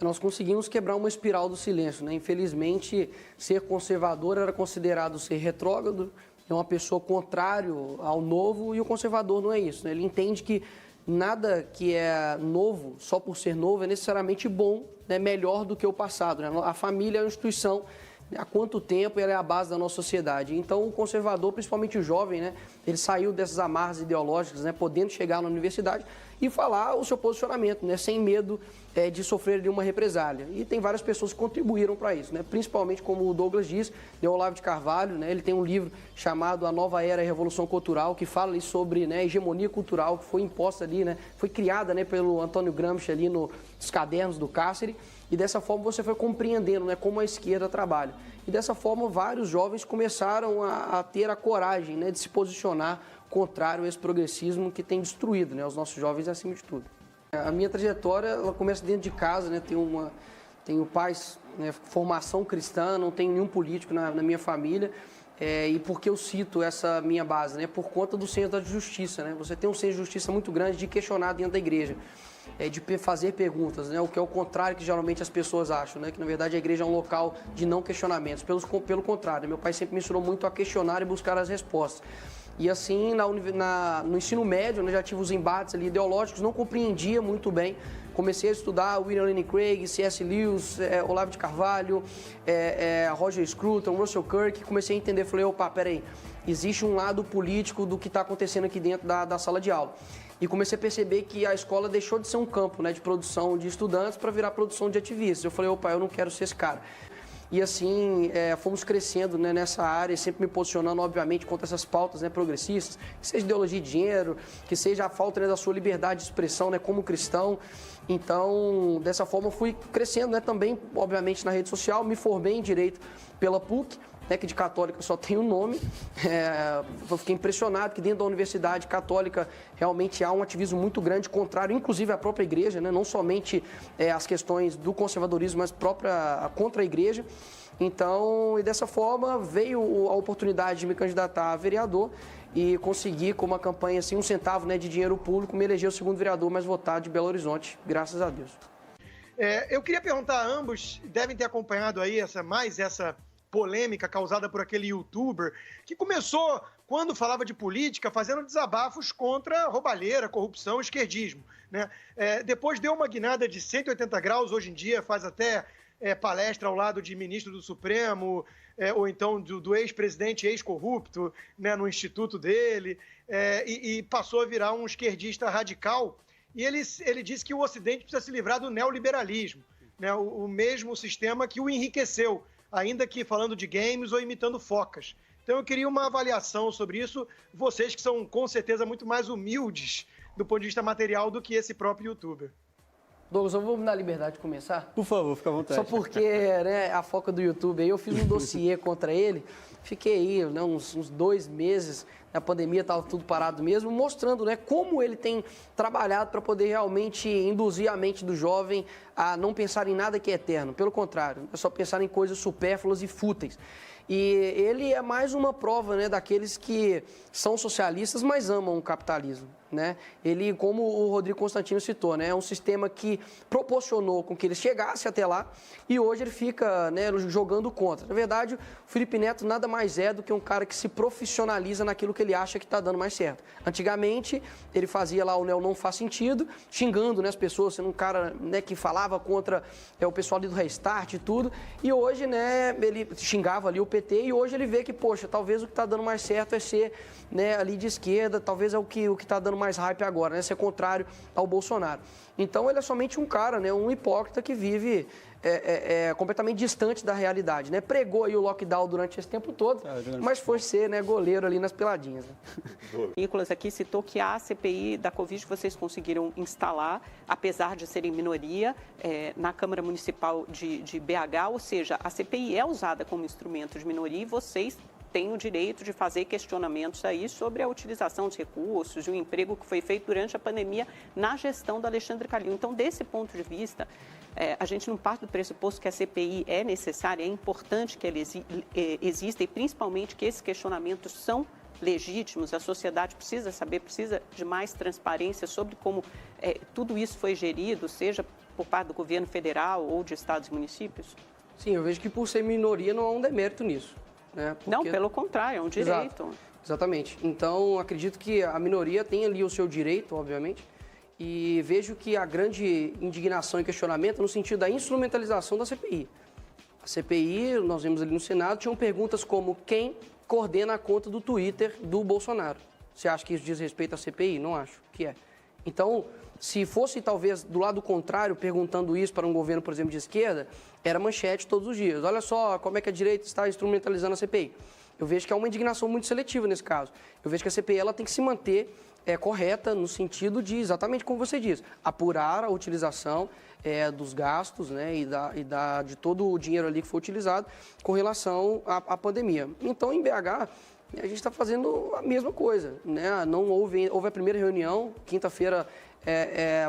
Nós conseguimos quebrar uma espiral do silêncio, né? Infelizmente, ser conservador era considerado ser retrógrado, é uma pessoa contrário ao novo, e o conservador não é isso, né? Ele entende que nada que é novo, só por ser novo, é necessariamente bom, né? Melhor do que o passado, né? A família é uma instituição, há quanto tempo ela é a base da nossa sociedade. Então, o conservador, principalmente o jovem, né, ele saiu dessas amarras ideológicas, né, podendo chegar na universidade e falar o seu posicionamento, né, sem medo de sofrer uma represália. E tem várias pessoas que contribuíram para isso, né, principalmente, como o Douglas diz, de Olavo de Carvalho, né, ele tem um livro chamado A Nova Era e Revolução Cultural, que fala ali sobre, né, a hegemonia cultural que foi imposta ali, né, foi criada, né, pelo Antônio Gramsci ali nos cadernos do cárcere. E dessa forma você foi compreendendo, né, como a esquerda trabalha. E dessa forma vários jovens começaram a ter a coragem, né, de se posicionar contrário a esse progressismo que tem destruído, né, os nossos jovens acima de tudo. A minha trajetória ela começa dentro de casa, né, tenho pais, né, formação cristã, não tenho nenhum político na minha família. E por que eu cito essa minha base? Né? Por conta do senso da justiça. Né? Você tem um senso de justiça muito grande de questionar dentro da igreja, de fazer perguntas, né? O que é o contrário que geralmente as pessoas acham, né? Que na verdade a igreja é um local de não questionamentos. Pelo contrário, meu pai sempre me ensinou muito a questionar e buscar as respostas. E assim, no ensino médio, eu já tive os embates ali ideológicos, não compreendia muito bem. Comecei a estudar William Lane Craig, C.S. Lewis, Olavo de Carvalho, Roger Scruton, Russell Kirk. Comecei a entender, falei, opa, peraí, existe um lado político do que está acontecendo aqui dentro da sala de aula. E comecei a perceber que a escola deixou de ser um campo, né, de produção de estudantes para virar produção de ativistas. Eu falei, opa, eu não quero ser esse cara. E assim, fomos crescendo, né, nessa área, sempre me posicionando, obviamente, contra essas pautas, né, progressistas, que seja ideologia de dinheiro, que seja a falta, né, da sua liberdade de expressão, né, como cristão. Então, dessa forma, eu fui crescendo, né, também, obviamente, na rede social, me formei em Direito pela PUC, né, que de católica só tem o nome. Eu fiquei impressionado que dentro da Universidade Católica realmente há um ativismo muito grande, contrário, inclusive à própria igreja, né, não somente as questões do conservadorismo, mas contra a igreja. Então, e dessa forma, veio a oportunidade de me candidatar a vereador e consegui, com uma campanha assim, 1 centavo, né, de dinheiro público, me eleger o segundo vereador mais votado de Belo Horizonte, graças a Deus. Eu queria perguntar a ambos, devem ter acompanhado aí essa polêmica causada por aquele youtuber que começou, quando falava de política, fazendo desabafos contra roubalheira, corrupção, esquerdismo, né? Depois deu uma guinada de 180 graus, hoje em dia faz até palestra ao lado de ministro do Supremo, ou então do ex-presidente ex-corrupto, né, no instituto dele, e passou a virar um esquerdista radical. E ele disse que o Ocidente precisa se livrar do neoliberalismo, né, o mesmo sistema que o enriqueceu, ainda que falando de games ou imitando focas. Então eu queria uma avaliação sobre isso, vocês que são com certeza muito mais humildes do ponto de vista material do que esse próprio youtuber. Douglas, eu vou me dar a liberdade de começar? Por favor, fica à vontade. Só porque, né, a foca do YouTube aí, eu fiz um dossiê contra ele, fiquei aí, né, uns 2 meses, a pandemia estava tudo parado mesmo, mostrando, né, como ele tem trabalhado para poder realmente induzir a mente do jovem a não pensar em nada que é eterno. Pelo contrário, é só pensar em coisas supérfluas e fúteis. E ele é mais uma prova, né, daqueles que são socialistas, mas amam o capitalismo. Né? Ele, como o Rodrigo Constantino citou, né, é um sistema que proporcionou com que ele chegasse até lá e hoje ele fica, né, jogando contra. Na verdade, o Felipe Neto nada mais é do que um cara que se profissionaliza naquilo que ele acha que está dando mais certo. Antigamente, ele fazia lá o Não Faz Sentido, xingando, né, as pessoas, sendo um cara, né, que falava contra o pessoal ali do Restart e tudo, e hoje, né, ele xingava ali o PT e hoje ele vê que, poxa, talvez o que está dando mais certo é ser, né, ali de esquerda, talvez é o que está dando mais hype agora, né? Ser contrário ao Bolsonaro. Então ele é somente um cara, né? Um hipócrita que vive completamente distante da realidade, né? Pregou aí o lockdown durante esse tempo todo, mas foi ser, né, goleiro ali nas peladinhas. Né? Nicolas aqui citou que a CPI da Covid vocês conseguiram instalar, apesar de serem minoria, na Câmara Municipal de BH, ou seja, a CPI é usada como instrumento de minoria e vocês tem o direito de fazer questionamentos aí sobre a utilização dos recursos, de um emprego que foi feito durante a pandemia na gestão do Alexandre Calil. Então, desse ponto de vista, a gente não parte do pressuposto que a CPI é necessária, é importante que ela exista e principalmente que esses questionamentos são legítimos, a sociedade precisa saber, precisa de mais transparência sobre como tudo isso foi gerido, seja por parte do governo federal ou de estados e municípios? Sim, eu vejo que por ser minoria não há um demérito nisso. Né? Porque... Não, pelo contrário, é um direito. Exato. Exatamente. Então, acredito que a minoria tem ali o seu direito, obviamente, e vejo que a grande indignação e questionamento é no sentido da instrumentalização da CPI. A CPI, nós vimos ali no Senado, tinham perguntas como quem coordena a conta do Twitter do Bolsonaro. Você acha que isso diz respeito à CPI? Não acho que é. Então, se fosse talvez do lado contrário, perguntando isso para um governo, por exemplo, de esquerda, era manchete todos os dias. Olha só como é que a direita está instrumentalizando a CPI. Eu vejo que há uma indignação muito seletiva nesse caso. Eu vejo que a CPI ela tem que se manter correta no sentido de, exatamente como você diz, apurar a utilização dos gastos, né, de todo o dinheiro ali que foi utilizado com relação à pandemia. Então, em BH, a gente está fazendo a mesma coisa. Né? Não houve a primeira reunião, quinta-feira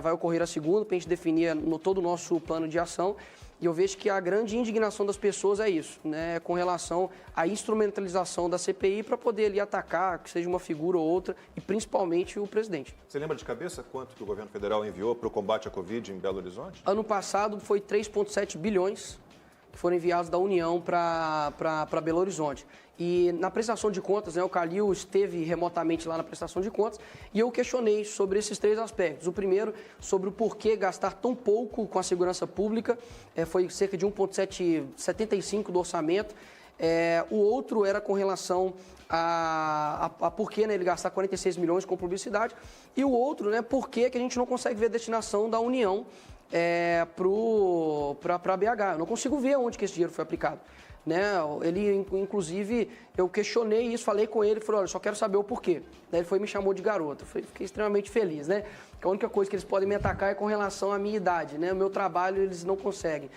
vai ocorrer a segunda, para a gente definir todo o nosso plano de ação. E eu vejo que a grande indignação das pessoas é isso, né, com relação à instrumentalização da CPI para poder ali atacar, que seja uma figura ou outra, e principalmente o presidente. Você lembra de cabeça quanto que o governo federal enviou para o combate à Covid em Belo Horizonte? Ano passado foi 3,7 bilhões que foram enviados da União para Belo Horizonte. E na prestação de contas, né, o Calil esteve remotamente lá na prestação de contas e eu questionei sobre esses 3 aspectos. O primeiro, sobre o porquê gastar tão pouco com a segurança pública, foi cerca de 1,75 do orçamento. O outro era com relação a porquê, né, ele gastar 46 milhões com publicidade. E o outro, né, porquê que a gente não consegue ver a destinação da União para BH. Eu não consigo ver onde que esse dinheiro foi aplicado. Né? Ele, inclusive, eu questionei isso, falei com ele, falei, olha, só quero saber o porquê. Daí ele foi e me chamou de garoto. Fiquei extremamente feliz, né? Porque a única coisa que eles podem me atacar é com relação à minha idade, né? O meu trabalho eles não conseguem.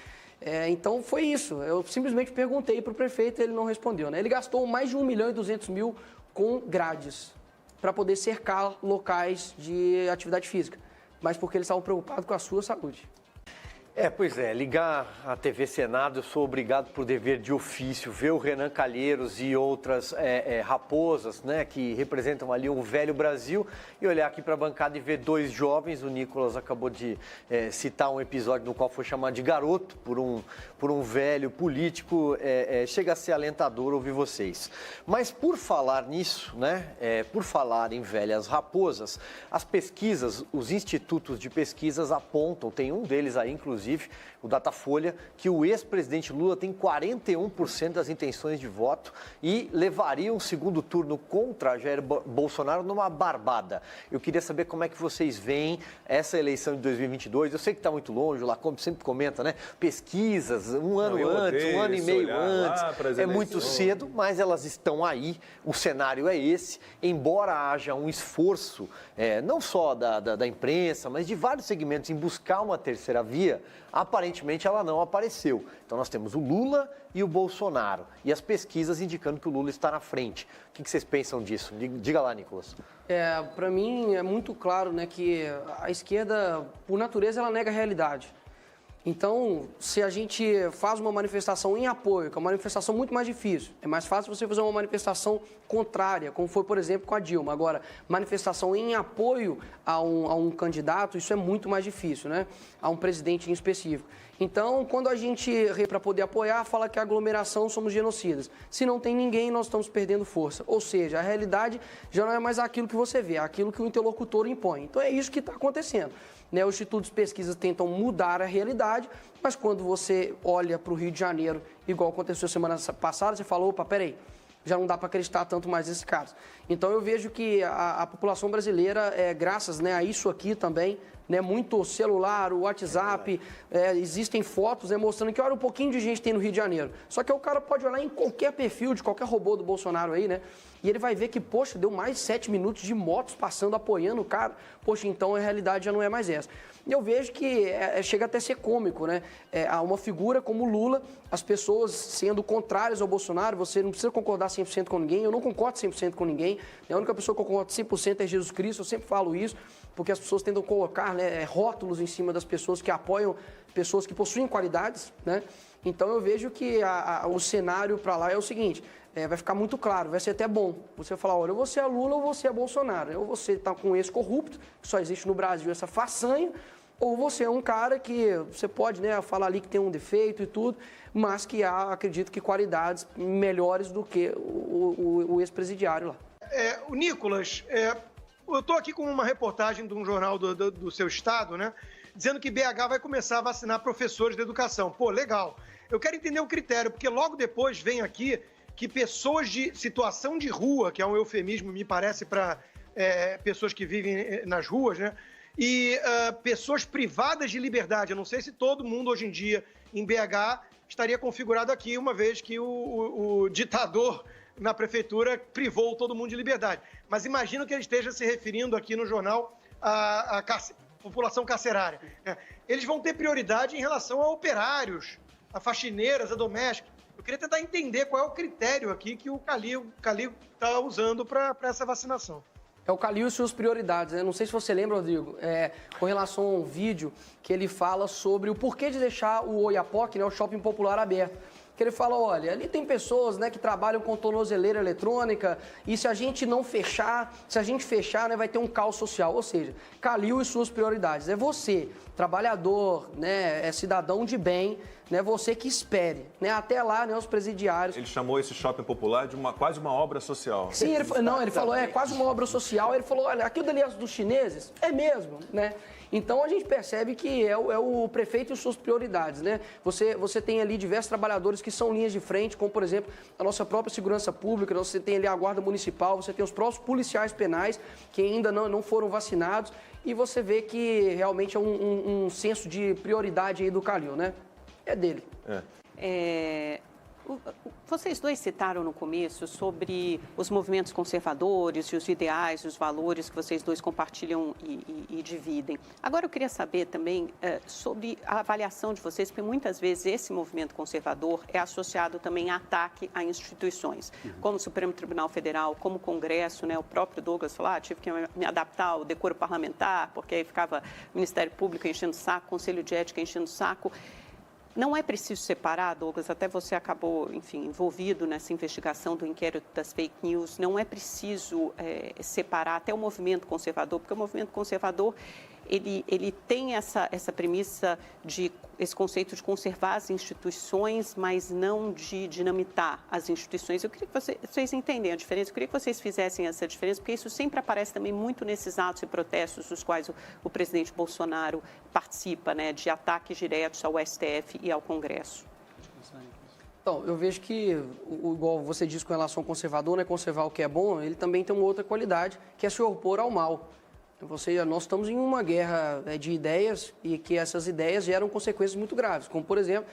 Então foi isso. Eu simplesmente perguntei para o prefeito e ele não respondeu, né? Ele gastou mais de 1.200.000 com grades para poder cercar locais de atividade física, mas porque eles estavam preocupados com a sua saúde. Pois é, ligar a TV Senado, eu sou obrigado por dever de ofício, ver o Renan Calheiros e outras raposas, né, que representam ali um velho Brasil, e olhar aqui para a bancada e ver 2 jovens. O Nicolas acabou de citar um episódio no qual foi chamado de garoto por um velho político. Chega a ser alentador ouvir vocês. Mas por falar nisso, né, por falar em velhas raposas, as pesquisas, os institutos de pesquisas apontam, tem um deles aí, inclusive, o Datafolha, que o ex-presidente Lula tem 41% das intenções de voto e levaria um segundo turno contra Jair Bolsonaro numa barbada. Eu queria saber como é que vocês veem essa eleição de 2022. Eu sei que está muito longe, o Lacombe sempre comenta, né? Pesquisas, um ano antes, um ano e meio antes. É muito cedo, mas elas estão aí. O cenário é esse. Embora haja um esforço, não só da imprensa, mas de vários segmentos em buscar uma terceira via, aparentemente ela não apareceu. Então nós temos o Lula e o Bolsonaro. E as pesquisas indicando que o Lula está na frente. O que vocês pensam disso? Diga lá, Nicolas. Para mim é muito claro, né, que a esquerda, por natureza, ela nega a realidade. Então, se a gente faz uma manifestação em apoio, que é uma manifestação muito mais difícil, é mais fácil você fazer uma manifestação contrária, como foi, por exemplo, com a Dilma. Agora, manifestação em apoio a um candidato, isso é muito mais difícil, né? A um presidente em específico. Então, quando a gente, para poder apoiar, fala que a aglomeração somos genocidas. Se não tem ninguém, nós estamos perdendo força. Ou seja, a realidade já não é mais aquilo que você vê, é aquilo que o interlocutor impõe. Então, é isso que está acontecendo. Os institutos de pesquisa tentam mudar a realidade, mas quando você olha para o Rio de Janeiro, igual aconteceu semana passada, você fala, opa, peraí, já não dá para acreditar tanto mais nesses casos. Então eu vejo que a população brasileira, graças, né, a isso aqui também, né, muito celular, o WhatsApp, existem fotos, né, mostrando que olha um pouquinho de gente tem no Rio de Janeiro. Só que o cara pode olhar em qualquer perfil de qualquer robô do Bolsonaro aí, né? E ele vai ver que, poxa, deu mais de 7 minutos de motos passando, apoiando o cara. Poxa, então a realidade já não é mais essa. E eu vejo que chega até a ser cômico, né? Há uma figura como o Lula, as pessoas sendo contrárias ao Bolsonaro, você não precisa concordar 100% com ninguém, eu não concordo 100% com ninguém. A única pessoa que eu concordo 100% é Jesus Cristo, eu sempre falo isso, porque as pessoas tentam colocar, né, rótulos em cima das pessoas que apoiam pessoas que possuem qualidades, né? Então eu vejo que o cenário para lá é o seguinte, vai ficar muito claro, vai ser até bom você falar, olha, ou você é Lula ou você é Bolsonaro, ou você está com esse corrupto, que só existe no Brasil essa façanha, ou você é um cara que você pode, né, falar ali que tem um defeito e tudo, mas que há, acredito que, qualidades melhores do que o ex-presidiário lá. O Nicolas, eu estou aqui com uma reportagem de um jornal do seu estado, né, dizendo que BH vai começar a vacinar professores de educação. Pô, legal. Eu quero entender o critério, porque logo depois vem aqui que pessoas de situação de rua, que é um eufemismo, me parece, para pessoas que vivem nas ruas, né? E pessoas privadas de liberdade. Eu não sei se todo mundo hoje em dia em BH estaria configurado aqui, uma vez que o ditador na prefeitura privou todo mundo de liberdade. Mas imagino que ele esteja se referindo aqui no jornal à população carcerária. Eles vão ter prioridade em relação a operários, a faxineiras, a domésticos. Eu queria tentar entender qual é o critério aqui que o Calil está usando para essa vacinação. É o Calil e suas prioridades, né? Não sei se você lembra, Rodrigo, com relação a um vídeo que ele fala sobre o porquê de deixar o Oiapoque, né, o shopping popular, aberto. Que ele fala, olha, ali tem pessoas, né, que trabalham com tornozeleira eletrônica e se a gente não fechar, né, vai ter um caos social. Ou seja, Calil e suas prioridades. É você, trabalhador, né, cidadão de bem, né, você que espere, né, até lá, né, os presidiários. Ele chamou esse shopping popular de quase uma obra social. Sim, ele falou, quase uma obra social. Ele falou, olha, aquilo dali é dos chineses? É mesmo, né? Então, a gente percebe que é o prefeito e suas prioridades, né? Você tem ali diversos trabalhadores que são linhas de frente, como, por exemplo, a nossa própria segurança pública, você tem ali a guarda municipal, você tem os próprios policiais penais que ainda não foram vacinados e você vê que realmente é um senso de prioridade aí do Calil, né? É dele. Vocês dois citaram no começo sobre os movimentos conservadores e os ideais, os valores que vocês dois compartilham e dividem. Agora eu queria saber também sobre a avaliação de vocês, porque muitas vezes esse movimento conservador é associado também a ataque a instituições, como o Supremo Tribunal Federal, como o Congresso, né? O próprio Douglas falou, tive que me adaptar ao decoro parlamentar, porque aí ficava o Ministério Público enchendo o saco, Conselho de Ética enchendo o saco. Não é preciso separar, Douglas, até você acabou, enfim, envolvido nessa investigação do inquérito das fake news, não é preciso separar até o movimento conservador, porque o movimento conservador, ele tem essa premissa, esse conceito de conservar as instituições, mas não de dinamitar as instituições. Eu queria que vocês entendem a diferença, eu queria que vocês fizessem essa diferença, porque isso sempre aparece também muito nesses atos e protestos dos quais o presidente Bolsonaro participa, né, de ataques diretos ao STF e ao Congresso. Então, eu vejo que, igual você disse com relação ao conservador, né, conservar o que é bom, ele também tem uma outra qualidade, que é se opor ao mal. Nós estamos em uma guerra de ideias e que essas ideias geram consequências muito graves, como, por exemplo,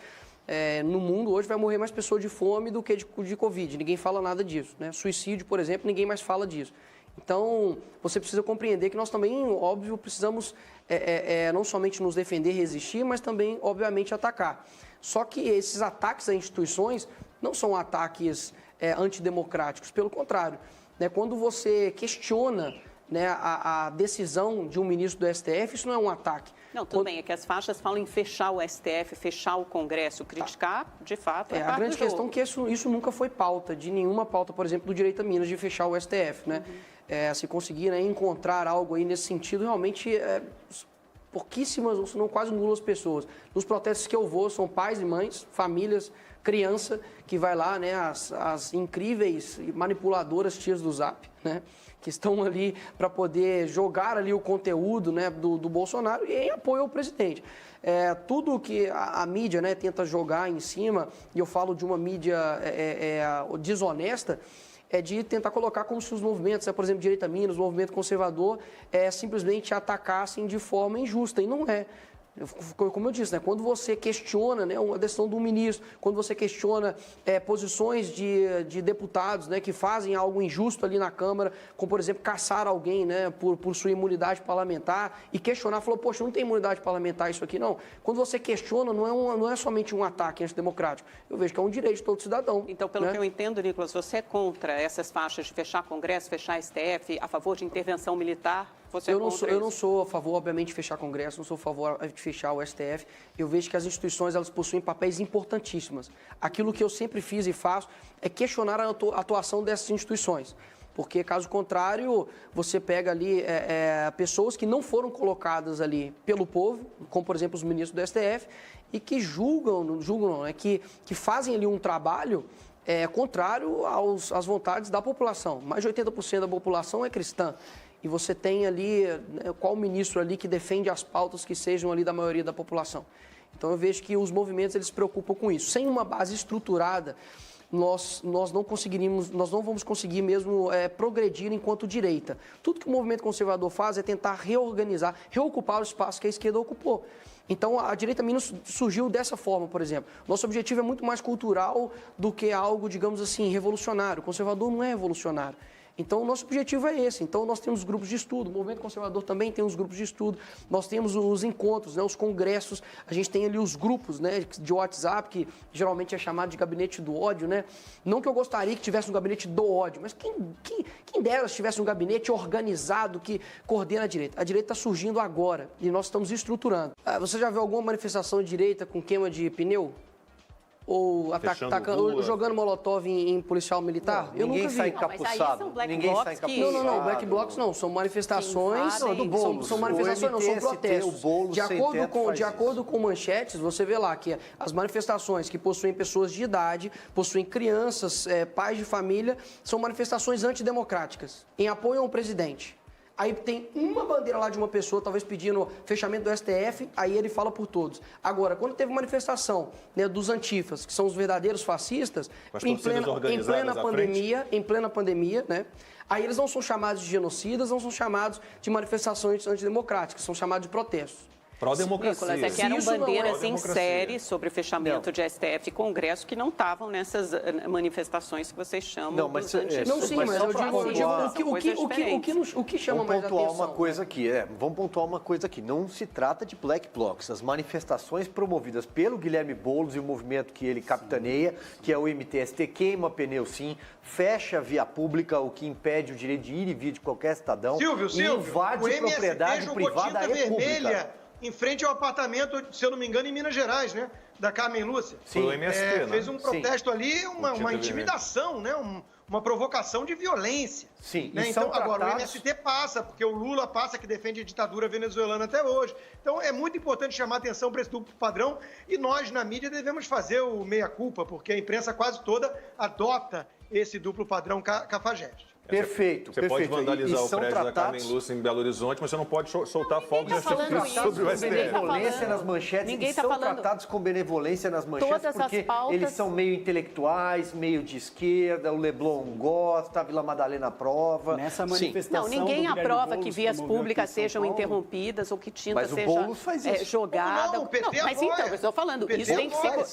no mundo hoje vai morrer mais pessoas de fome do que de Covid, ninguém fala nada disso, né? Suicídio, por exemplo, ninguém mais fala disso. Então, você precisa compreender que nós também, óbvio, precisamos não somente nos defender, resistir, mas também, obviamente, atacar. Só que esses ataques a instituições não são ataques antidemocráticos, pelo contrário, né? Quando você questiona, né, a decisão de um ministro do STF, isso não é um ataque. Não, tudo bem, é que as faixas falam em fechar o STF, fechar o Congresso, criticar, de fato, a grande questão é que isso nunca foi pauta, de nenhuma pauta, por exemplo, do Direito a Minas, de fechar o STF, né? Se conseguir, né, encontrar algo aí nesse sentido, realmente pouquíssimas, ou se não quase nulas pessoas. Nos protestos que eu vou, são pais e mães, famílias, criança, que vai lá, né, as incríveis manipuladoras tias do Zap, né, que estão ali para poder jogar ali o conteúdo, né, do Bolsonaro e em apoio ao presidente. Tudo que a mídia, né, tenta jogar em cima, e eu falo de uma mídia desonesta, é de tentar colocar como se os movimentos, por exemplo, Direito a Minas, o movimento conservador, simplesmente atacassem de forma injusta, e não é. Como eu disse, né, quando você questiona, né, uma decisão do ministro, quando você questiona posições de deputados, né, que fazem algo injusto ali na Câmara, como, por exemplo, caçar alguém, né, por sua imunidade parlamentar e questionar, falou, poxa, não tem imunidade parlamentar isso aqui, não. Quando você questiona, não é somente um ataque antidemocrático. Eu vejo que é um direito de todo cidadão. Então, pelo que eu entendo, Nicolas, você é contra essas faixas de fechar Congresso, fechar STF, a favor de intervenção militar? Eu não sou a favor, obviamente, de fechar Congresso, não sou a favor de fechar o STF. Eu vejo que as instituições, elas possuem papéis importantíssimos. Aquilo que eu sempre fiz e faço é questionar a atuação dessas instituições. Porque, caso contrário, você pega ali pessoas que não foram colocadas ali pelo povo, como, por exemplo, os ministros do STF, e que que fazem ali um trabalho contrário às vontades da população. Mais de 80% da população é cristã. E você tem ali, qual ministro ali que defende as pautas que sejam ali da maioria da população. Então eu vejo que os movimentos eles se preocupam com isso. Sem uma base estruturada, nós não vamos conseguir mesmo progredir enquanto direita. Tudo que o movimento conservador faz é tentar reorganizar, reocupar o espaço que a esquerda ocupou. Então, a direita Minas surgiu dessa forma, por exemplo. Nosso objetivo é muito mais cultural do que algo, digamos assim, revolucionário. O conservador não é revolucionário. Então, o nosso objetivo é esse. Então, nós temos grupos de estudo, o movimento conservador também tem os grupos de estudo, nós temos os encontros, né, os congressos, a gente tem ali os grupos, né, de WhatsApp, que geralmente é chamado de gabinete do ódio, né? Não que eu gostaria que tivesse um gabinete do ódio, mas quem dera se tivesse um gabinete organizado que coordena a direita. A direita está surgindo agora e nós estamos estruturando. Você já viu alguma manifestação de direita com queima de pneu? Ou jogando molotov em policial militar? Eu nunca vi. Ninguém sai encapuçado. Ninguém sai encapuçado. Não, black blocs não. São manifestações. Do Boulos. São manifestações, não, são protestos. De acordo com manchetes, você vê lá que as manifestações que possuem pessoas de idade, possuem crianças, pais de família, são manifestações antidemocráticas, em apoio a um presidente. Aí tem uma bandeira lá de uma pessoa, talvez pedindo fechamento do STF, aí ele fala por todos. Agora, quando teve manifestação, né, dos antifas, que são os verdadeiros fascistas, em plena pandemia, né, aí eles não são chamados de genocidas, não são chamados de manifestações antidemocráticas, são chamados de protestos. Pró-democracia. Nicolas, que eram bandeiras em série sobre o fechamento de STF e Congresso que não estavam nessas manifestações que vocês chamam não, mas, dos antifas. Não, sim, mas eu digo o que chama mais atenção. Vamos pontuar uma coisa aqui. Não se trata de black blocs. As manifestações promovidas pelo Guilherme Boulos e o movimento que ele capitaneia, que é o MTST, queima pneu sim, fecha a via pública, o que impede o direito de ir e vir de qualquer cidadão. Silvio, invade propriedade privada da República. Em frente ao apartamento, se eu não me engano, em Minas Gerais, né? Da Carmen Lúcia. Sim, o MST, fez um protesto ali, uma intimidação, né? Uma provocação de violência. Sim, né? Então, agora, o MST passa, porque o Lula passa, que defende a ditadura venezuelana até hoje. Então, é muito importante chamar atenção para esse duplo padrão e nós, na mídia, devemos fazer o meia-culpa, porque a imprensa quase toda adota esse duplo padrão cafajeste. Perfeito. Você pode vandalizar o prédio da Carmen Lúcia em Belo Horizonte, mas você não pode soltar fogos sobre o STF. Benevolência nas manchetes, são tratados com benevolência nas manchetes porque eles são meio intelectuais, meio de esquerda, o Leblon gosta, a Vila Madalena aprova. Nessa manifestação ninguém aprova que vias públicas sejam interrompidas ou que tinta seja jogada. Não, mas então, eu estou falando,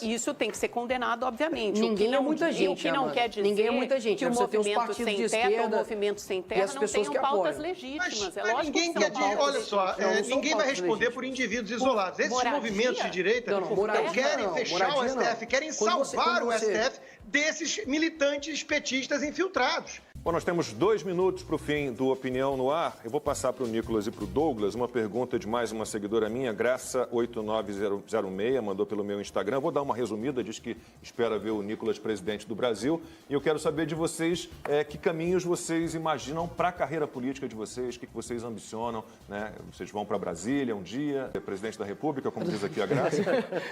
isso tem que ser condenado, obviamente. Ninguém é muita gente, o que não quer dizer ninguém é muita gente. Que o movimento sem teto ou movimento sem terra não tenham pautas legítimas. É lógico ninguém que são pautas. olha só, ninguém vai responder por indivíduos isolados. Esses movimentos de direita não querem fechar o STF, querem salvar o STF desses militantes petistas infiltrados. Bom, nós temos 2 minutos para o fim do Opinião no Ar. Eu vou passar para o Nicolas e para o Douglas uma pergunta de mais uma seguidora minha, Graça8906, mandou pelo meu Instagram. Eu vou dar uma resumida, diz que espera ver o Nicolas presidente do Brasil. E eu quero saber de vocês que caminhos vocês imaginam para a carreira política de vocês, o que vocês ambicionam, né? Vocês vão para Brasília um dia, ser presidente da República, como diz aqui a Graça.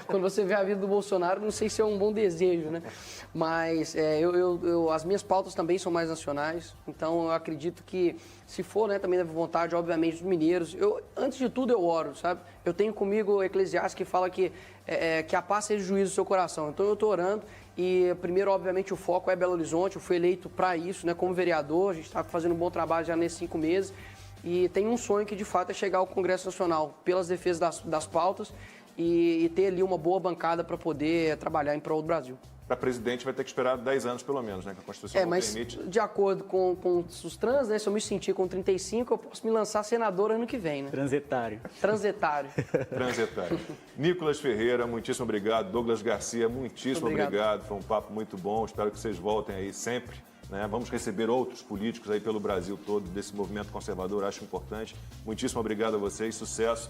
Quando você vê a vida do Bolsonaro, não sei se é um bom desejo, né? Mas as minhas pautas também são mais nacionais. Então, eu acredito que, se for, né, também da vontade, obviamente, dos mineiros, antes de tudo, eu oro, sabe? Eu tenho comigo o Eclesiastes que fala que a paz seja o juízo do seu coração. Então, eu estou orando e, primeiro, obviamente, o foco é Belo Horizonte. Eu fui eleito para isso, né, como vereador. A gente está fazendo um bom trabalho já nesses 5 meses. E tem um sonho que, de fato, é chegar ao Congresso Nacional pelas defesas das pautas e ter ali uma boa bancada para poder trabalhar em prol do Brasil. Para presidente vai ter que esperar 10 anos, pelo menos, né? Que a Constituição não permite. De acordo com os trans, né? Se eu me sentir com 35, eu posso me lançar senador ano que vem, né? Transetário. Nicolas Ferreira, muitíssimo obrigado. Douglas Garcia, muitíssimo obrigado. Foi um papo muito bom. Espero que vocês voltem aí sempre. Né? Vamos receber outros políticos aí pelo Brasil todo, desse movimento conservador, acho importante. Muitíssimo obrigado a vocês, sucesso.